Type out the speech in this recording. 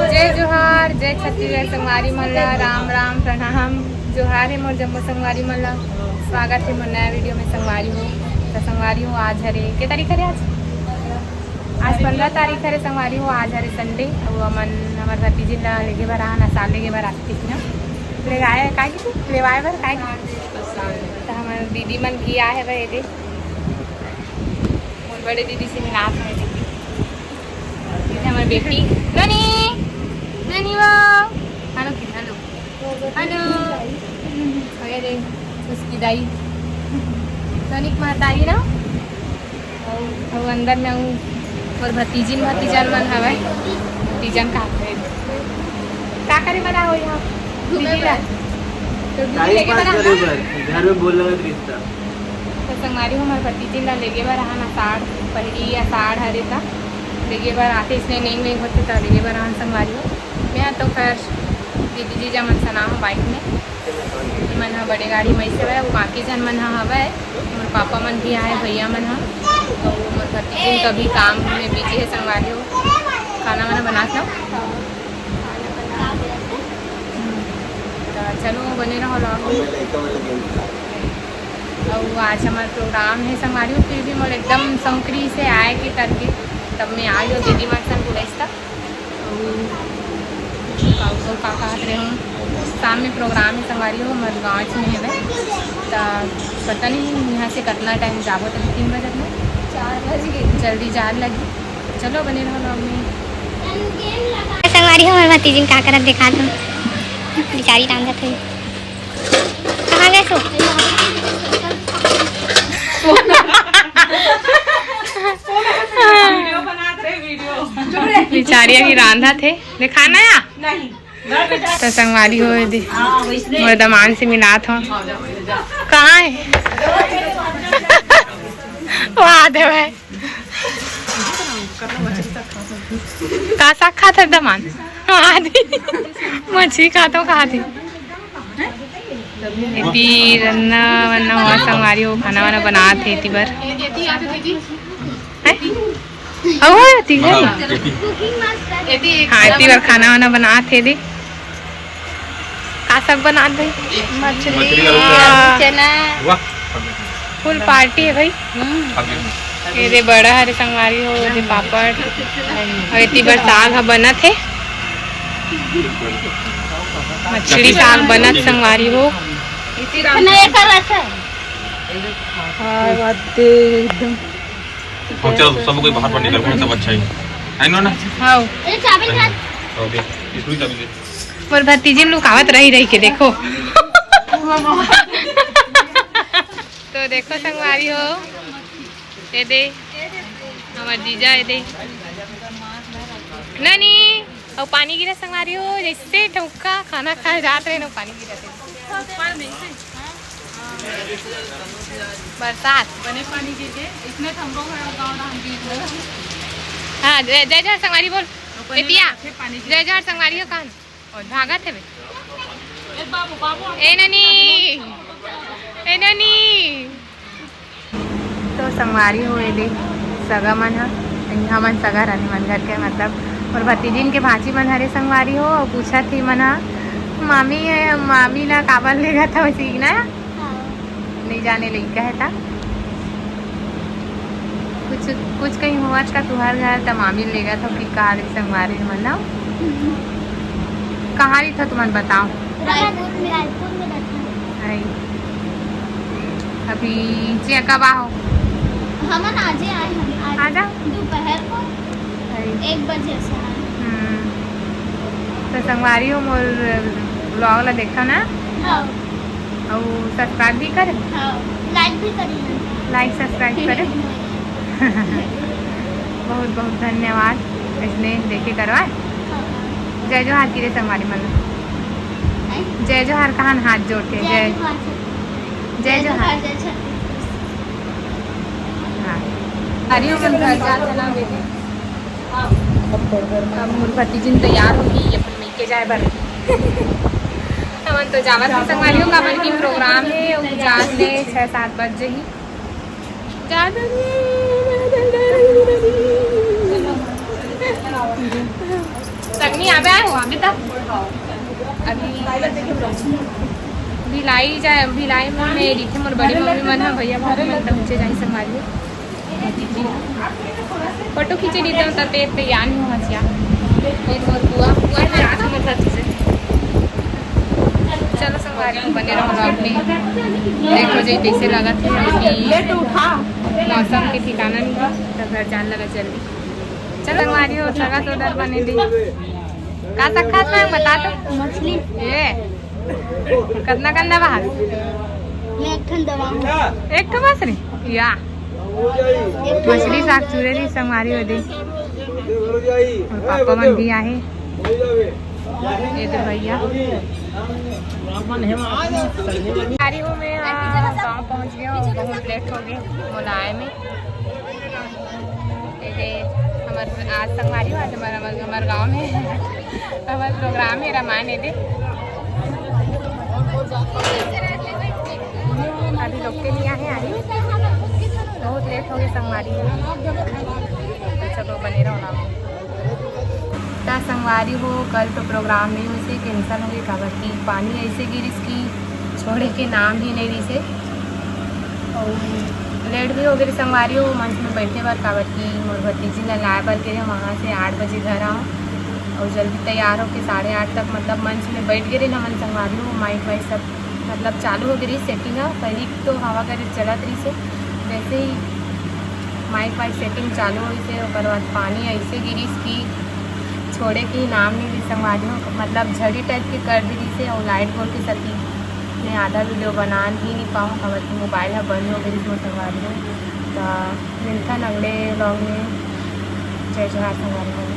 जय जोहार, जय छत्तीसगढ़ संगवारी मल्ला, राम राम प्रणाम। जोहार है मोर जम्मो संगवारी मल्ला, स्वागत है मोर नया वीडियो में। संगवारी हो तो संगवारी हो, आज हरे के तारीख है? आज 15 तारीख है संगवारी हो। आज हरे संडे। और अमन हमारे भतीजी ला लेके बर आना, साल लेके बर आती थी ना, ले आए काय की ले आए बर काय तो हमारे दीदी मन किया है भाई दे मोर बड़े दीदी से मिला है। दीदी हमारी बेटी ननी ननी वो हेलो की हेलो हेलो भैया दे उसकी दाई सनिक महतारी ना। और अंदर में हूँ और भतीजन मन हवे भतीजन का करे बना हो यहाँ दीदी ला तो दीदी लेके बना घर में बोल लगा रिश्ता तो संगवारी हो हमारे भतीजी ला लेके बर आना साड़ पहली या साड़ हरे था लेके बर आते इसने नहीं होते था लेके बर आना संगवारी हो। मैं तो खैर दीदी जी जमन सना हो बाइक में मन हा बड़े गाड़ी में से है वो बाकी जन मन हा हवा है। मोर पापा मन भी आए भैया मन हा तो मोर भतीजी कभी काम में बिजी है संगवारी हो। खाना वाना बनाता हूँ चलो बने रहो और आज हमारा प्रोग्राम है संगवारी हो। फिर भी मोर एकदम संकरी से आए के करके तब मैं आई हो दीदी मार सन बुलाइस तक और काका हाथ रहे हूँ। शाम में प्रोग्राम है संगवारी हो हमारे गाँव में है तो पता नहीं यहाँ से कितना टाइम जाबो तो 3 बजे में 4 बज गए जल्दी जान लगी। चलो बने रहो लोग में संगवारी हो हमारे भतीजी का करब दिखा दो बेचारी टांगत हुई कहाँ गए सो बेचारिया की रांधा थे दिखाना या नहीं तो संगवारी हो वर्धमान से मिला था कहाँ है वहाँ दे भाई का साग खाता दमान आदि मछली खाता कहा थी इतनी रन्ना वन्ना हुआ संगवारी हो खाना वाना बना थे इतनी बार हाँ इतनी बार खाना वाना बना थे दे का सब बना दे मछली चना फुल पार्टी है भाई। ये बड़ा हरे संगवारी हो ये पापड़ और इतनी बार साग हा बना थे मछली साग बना संगवारी हो। चलो सब कोई बाहर पर निकल पड़े सब अच्छा ही आई नो ना। हाँ ओके इसमें चाबी दे और भतीजी लुकावत रही के देखो तो देखो संगवारी हो ये दे हमारे जीजा ये दे ननी और पानी गिरा संगवारी हो जैसे ठुका खाना खाए जाते रहे ना पानी गिरा बरसात बने पानी गिरे इसमें हाँ जय जय संगवारी बोल जय जय संगवारी हो कान और भागा थे ए ननी तो संगवारी हो दे सगा मन हा मन सगा रहने मन घर के मतलब और भतीजिन के भांची मन हरे संगवारी हो और पूछा थी मन हा मामी ला काबल लेगा था वैसे ना नहीं जाने लगी कहे था कुछ कहीं हुआ का तुहार घर तो मामी लेगा था फिर कहा संगवारी मन कहाँ रही था तुमन बताओ अभी जे कब आओ हम आज आए आ जाओ दोपहर को 1 बजे से तो संगवारी हो मोर ब्लॉग ला देखा ना हाँ और सब्सक्राइब भी करे हाँ लाइक भी करिए लाइक सब्सक्राइब करे बहुत बहुत धन्यवाद इसने देखे करवाए। जय जोहार की रे संगवारी मन जय जोहार कहाँ हाथ जोड़ के जय जय जोहार मोर भतीजी तैयार होगी अपन मिल के जाए बर हमन तो जावत है संगवारी हो का मन की प्रोग्राम है और जात ले 6-7 बजे ही नहीं अबे आए हो अभी तक अभी भिलाई में मेरी थी मोर बड़ी मम्मी मन है भैया भाभी मन तक नीचे जाई संभाली फोटो खींचे दी तो तते तैयार नहीं हो हसिया एक मोर बुआ बुआ में रात में था चीजें चलो संभाली बने रहो ब्लॉग में देखो जी कैसे लगा था मौसम के ठिकाना नहीं था तो घर जान लगा जल्दी चलो संभाली हो लगा तो उधर बने दी का तक में बता दो मछली ये कितना गंदा बाहर मैं एक ठन दवा एक तो मछली या मछली साग चूरे दी संगवारी हो दी और पापा मन भी आए ये तो भैया गाड़ी हूँ मैं गाँव पहुँच गया हूँ बहुत लेट हो गई मुलाय में हमारे आज संगवारी हुआ हमारे गाँव में हमारे प्रोग्राम है रामायण है दे अभी लोग के लिए आए आई बहुत लेट हो गए संगवारी में तो चलो बने रहो ना क्या संगवारी हो कल तो प्रोग्राम में उसे कैंसिल हो गई खबर की पानी ऐसे गिरी इसकी छोड़े के नाम ही नहीं रही से और लेट भी हो गई संगवारी हो मंच में बैठने पर काबर की मोर भतीजी ने लाए पर के वहाँ से 8 बजे घर आओ और जल्दी तैयार हो के 8:30 तक मतलब मंच में बैठ गए ना मन संगवारी हो माइक वाइक सब मतलब चालू हो गई सेटिंग पहले तो हवा करे चलत रही से वैसे ही माइक वाइक सेटिंग चालू हुई से और बाद पानी ऐसे गिरी की छोड़े की नाम नहीं ली संगवारी हो मतलब झड़ी टाइप की कर दी से और लाइट बोल के सती मैं आधा वीडियो बना ही नहीं पाऊँ खबर की मोबाइल है बंद हो गई संगवारी हो तो मिलता अगले व्लॉग में जय जवाहर संगवारी हो।